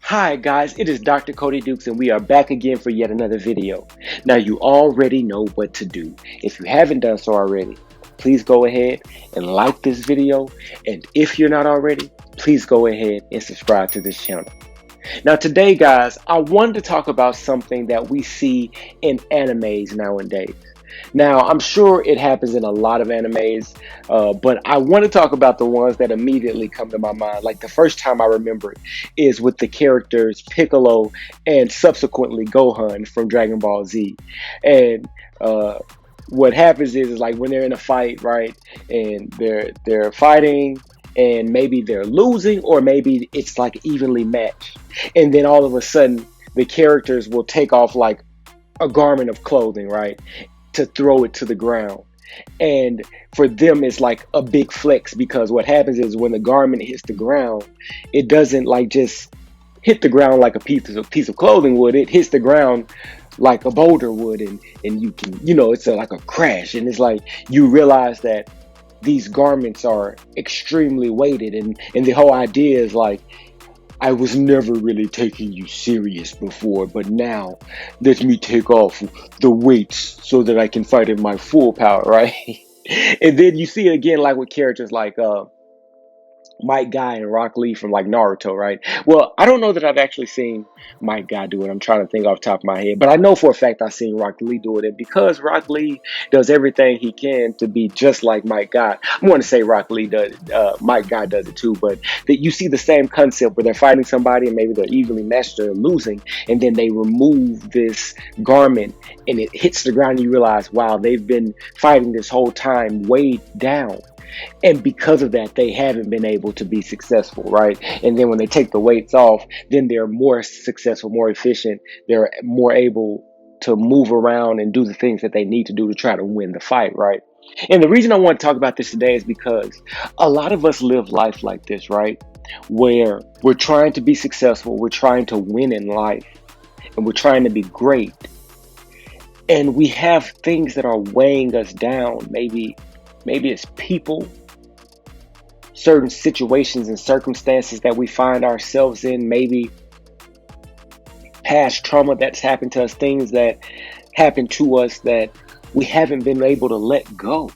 Hi guys, it is Dr. Cody Dukes and we are back again for yet another video. Now you already know what to do. If you haven't done so already, please go ahead and like this video. And if you're not already, please go ahead and subscribe to this channel. Now today guys, I wanted to talk about something that we see in animes nowadays. Now, I'm sure it happens in a lot of animes, but I want to talk about the ones that immediately come to my mind. Like the first time I remember it is with the characters Piccolo and subsequently Gohan from Dragon Ball Z. And what happens is like when they're in a fight, right, and they're fighting and maybe they're losing or maybe it's like evenly matched. And then all of a sudden the characters will take off like a garment of clothing, right? To throw it to the ground. And for them, it's like a big flex because what happens is when the garment hits the ground, it doesn't like just hit the ground like a piece of clothing would. It hits the ground like a boulder would, and you can, it's like a crash. And it's like you realize that these garments are extremely weighted, and the whole idea is like, I was never really taking you serious before, but now let me take off the weights so that I can fight in my full power, right? And then you see it again like with characters like Might Guy and Rock Lee from like Naruto, right? Well, I don't know that I've actually seen Might Guy do it. I'm trying to think off the top of my head, but I know for a fact I've seen Rock Lee do it. And because Rock Lee does everything he can to be just like Might Guy, I'm going to say Rock Lee does, Might Guy does it too, but that you see the same concept where they're fighting somebody and maybe they're evenly matched or losing, and then they remove this garment and it hits the ground and you realize, wow, they've been fighting this whole time weighed down. And because of that, they haven't been able to be successful, right? And then when they take the weights off, then they're more successful, more efficient. They're more able to move around and do the things that they need to do to try to win the fight, right? And the reason I want to talk about this today is because a lot of us live life like this, right? Where we're trying to be successful, we're trying to win in life, and we're trying to be great. And we have things that are weighing us down. Maybe it's people, certain situations and circumstances that we find ourselves in, maybe past trauma that's happened to us, things that happened to us that we haven't been able to let go.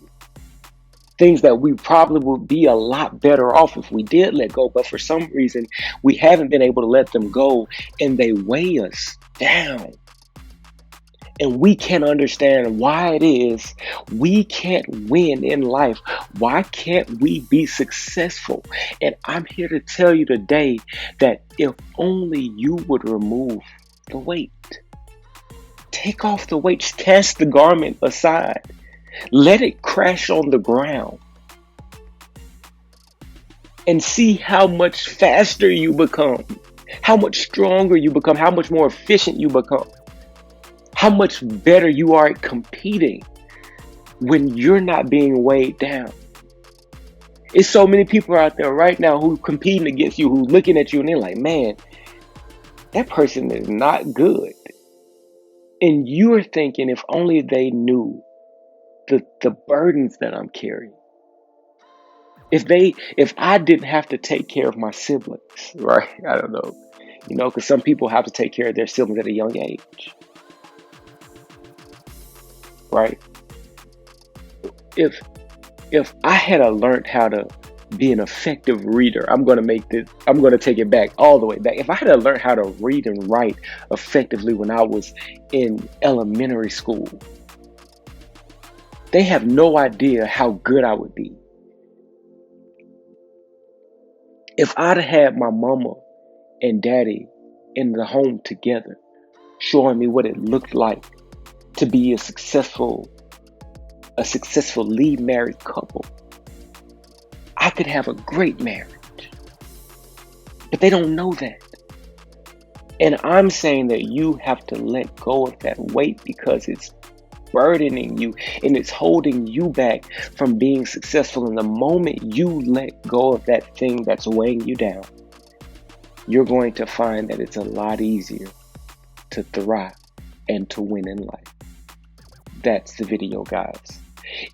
Things that we probably would be a lot better off if we did let go, but for some reason we haven't been able to let them go and they weigh us down. And we can't understand why it is we can't win in life. Why can't we be successful? And I'm here to tell you today that if only you would remove the weight. Take off the weight, cast the garment aside. Let it crash on the ground. And see how much faster you become, how much stronger you become, how much more efficient you become. How much better you are at competing when you're not being weighed down. It's so many people out there right now who competing against you, who looking at you and they're like, man, that person is not good. And you're thinking, if only they knew the burdens that I'm carrying. If I didn't have to take care of my siblings, right? I don't know, because some people have to take care of their siblings at a young age. Right? If I had learned how to be an effective reader, I'm going to take it back all the way back. If I had learned how to read and write effectively when I was in elementary school, they have no idea how good I would be. If I'd had my mama and daddy in the home together, showing me what it looked like to be a successfully married couple, I could have a great marriage. But they don't know that. And I'm saying that you have to let go of that weight because it's burdening you and it's holding you back from being successful. And the moment you let go of that thing that's weighing you down, you're going to find that it's a lot easier to thrive and to win in life. That's the video, guys.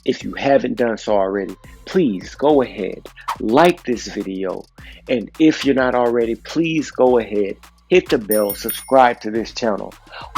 If you haven't done so already, please go ahead, like this video. And if you're not already, please go ahead hit the bell, subscribe to this channel.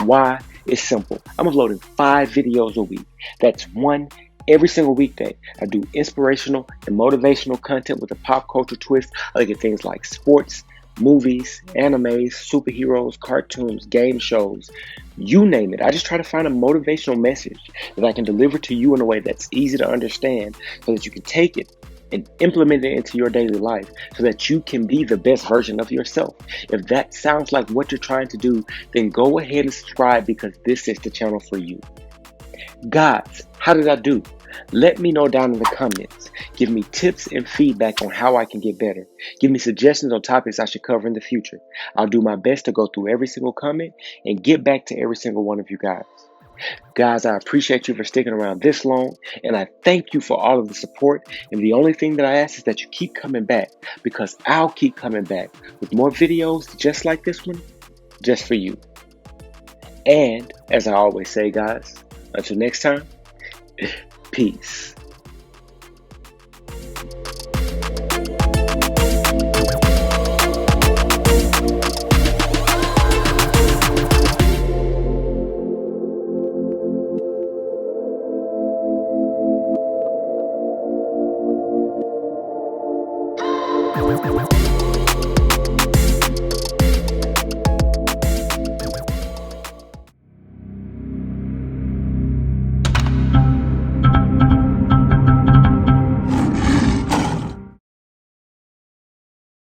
Why? It's simple. I'm uploading 5 videos a week. That's one every single weekday. I do inspirational and motivational content with a pop culture twist. I look at things like sports, movies, animes, superheroes, cartoons, game shows, you name it. I just try to find a motivational message that I can deliver to you in a way that's easy to understand so that you can take it and implement it into your daily life so that you can be the best version of yourself. If that sounds like what you're trying to do, then go ahead and subscribe because this is the channel for you. Guys, how did I do? Let me know down in the comments. Give me tips and feedback on how I can get better. Give me suggestions on topics I should cover in the future. I'll do my best to go through every single comment and get back to every single one of you guys. Guys, I appreciate you for sticking around this long, and I thank you for all of the support. And the only thing that I ask is that you keep coming back, because I'll keep coming back with more videos just like this one, just for you. And as I always say, guys, until next time, peace.